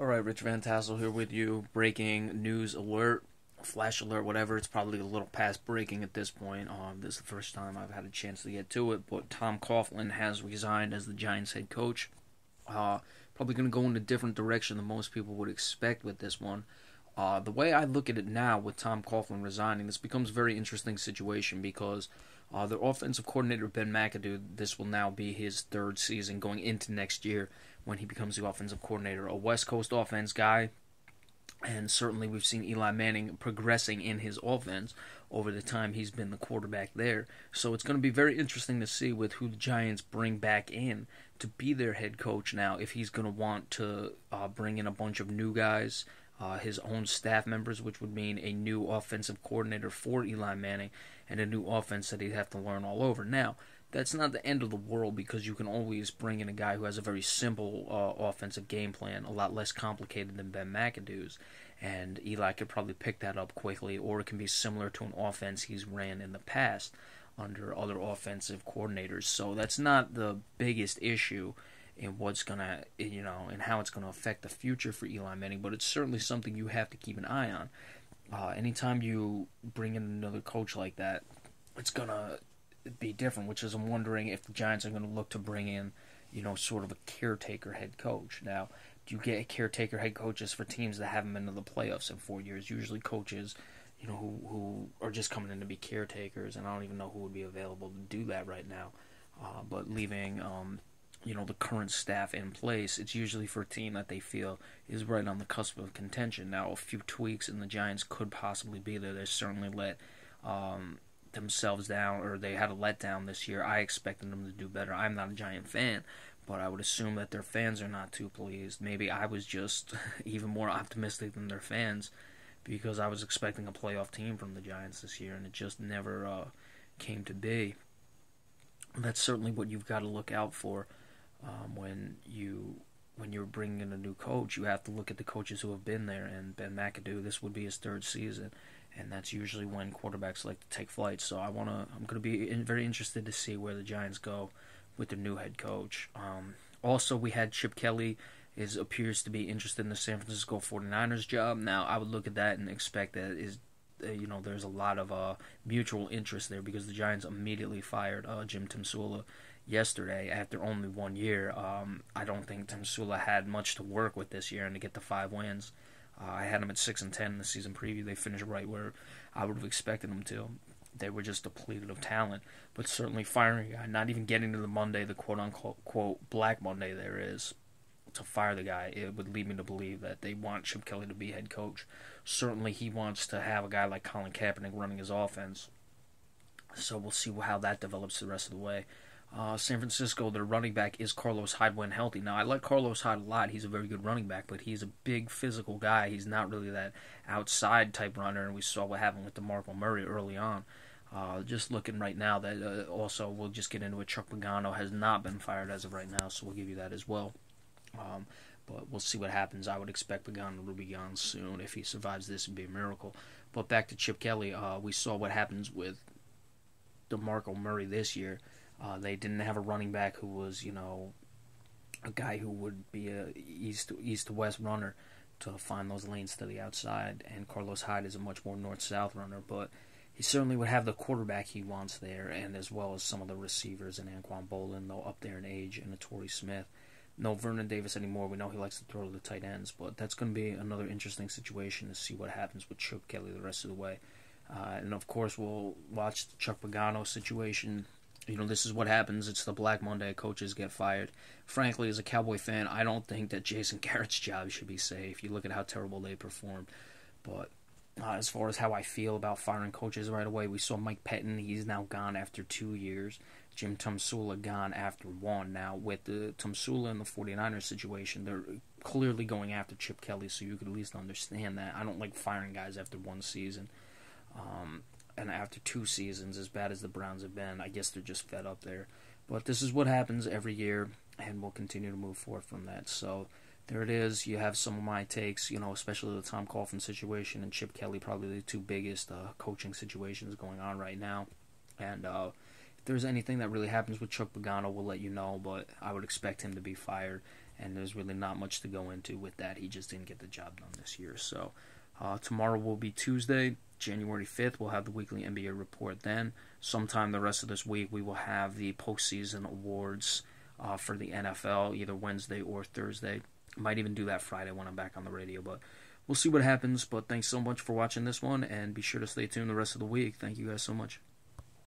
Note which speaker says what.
Speaker 1: Alright, Rich Van Tassel here with you. Breaking news alert, flash alert, whatever. It's probably a little past breaking at this point. This is the first time I've had a chance to get to it, but Tom Coughlin has resigned as the Giants head coach. Probably going to go in a different direction than most people would expect with this one. The way I look at it now with Tom Coughlin resigning, this becomes a very interesting situation because their offensive coordinator, Ben McAdoo, this will now be his third season going into next year when he becomes the offensive coordinator. A West Coast offense guy, and certainly we've seen Eli Manning progressing in his offense over the time he's been the quarterback there. So it's going to be very interesting to see with who the Giants bring back in to be their head coach now, if he's going to want to bring in a bunch of new guys, his own staff members, which would mean a new offensive coordinator for Eli Manning and a new offense that he'd have to learn all over. Now, that's not the end of the world because you can always bring in a guy who has a very simple offensive game plan, a lot less complicated than Ben McAdoo's, and Eli could probably pick that up quickly, or it can be similar to an offense he's ran in the past under other offensive coordinators. So that's not the biggest issue in what's gonna, and how it's gonna affect the future for Eli Manning, but it's certainly something you have to keep an eye on. Anytime you bring in another coach like that, it's gonna be different, which is I'm wondering if the Giants are going to look to bring in, sort of a caretaker head coach. Now, do you get caretaker head coaches for teams that haven't been to the playoffs in 4 years? Usually coaches, who are just coming in to be caretakers, and I don't even know who would be available to do that right now. But leaving, the current staff in place, it's usually for a team that they feel is right on the cusp of contention. Now, a few tweaks and the Giants could possibly be there. They certainly let themselves down, or they had a letdown this year. I expected them to do better. I'm not a Giant fan, but I would assume that their fans are not too pleased. Maybe I was just even more optimistic than their fans because I was expecting a playoff team from the Giants this year, and it just never came to be. That's certainly what you've got to look out for when you're bringing in a new coach. You have to look at the coaches who have been there, and Ben McAdoo, this would be his third season, and that's usually when quarterbacks like to take flight. So I'm going to be very interested to see where the Giants go with their new head coach. Also, we had Chip Kelly appears to be interested in the San Francisco 49ers job. Now, I would look at that and expect that there's a lot of mutual interest there because the Giants immediately fired Jim Tomsula yesterday after only 1 year. I don't think Tomsula had much to work with this year and to get the 5 wins. I had them at 6-10 in the season preview. They finished right where I would have expected them to. They were just depleted of talent. But certainly firing a guy, not even getting to the Monday, the quote-unquote Black Monday there is, to fire the guy, it would lead me to believe that they want Chip Kelly to be head coach. Certainly he wants to have a guy like Colin Kaepernick running his offense. So we'll see how that develops the rest of the way. San Francisco, their running back is Carlos Hyde when healthy. Now, I like Carlos Hyde a lot. He's a very good running back, but he's a big physical guy. He's not really that outside type runner, and we saw what happened with DeMarco Murray early on. Just looking right now, that also we'll just get into it. Chuck Pagano has not been fired as of right now, so we'll give you that as well. But we'll see what happens. I would expect Pagano to be gone soon. If he survives this, it'd be a miracle. But back to Chip Kelly, we saw what happens with DeMarco Murray this year. They didn't have a running back who was, a guy who would be a east to west runner to find those lanes to the outside. And Carlos Hyde is a much more north-south runner, but he certainly would have the quarterback he wants there, and as well as some of the receivers in Anquan Bolin, though up there in age, and a Torrey Smith. No Vernon Davis anymore. We know he likes to throw to the tight ends, but that's going to be another interesting situation to see what happens with Chip Kelly the rest of the way. And of course, we'll watch the Chuck Pagano situation. This is what happens. It's the Black Monday. Coaches get fired. Frankly, as a Cowboy fan, I don't think that Jason Garrett's job should be safe. You look at how terrible they performed. But as far as how I feel about firing coaches right away, we saw Mike Pettin. He's now gone after 2 years. Jim Tomsula gone after 1. Now, with the Tomsula and the 49ers situation, they're clearly going after Chip Kelly, so you could at least understand that. I don't like firing guys after 1 season. And after 2 seasons, as bad as the Browns have been, I guess they're just fed up there. But this is what happens every year, and we'll continue to move forward from that. So there it is. You have some of my takes, especially the Tom Coughlin situation and Chip Kelly, probably the 2 biggest coaching situations going on right now. And if there's anything that really happens with Chuck Pagano, we'll let you know, but I would expect him to be fired and there's really not much to go into with that. He just didn't get the job done this year. So tomorrow will be Tuesday, January 5th. We'll have the weekly NBA report then. Sometime the rest of this week, we will have the postseason awards for the NFL, either Wednesday or Thursday. Might even do that Friday when I'm back on the radio, but we'll see what happens. But thanks so much for watching this one, and be sure to stay tuned the rest of the week. Thank you guys so much.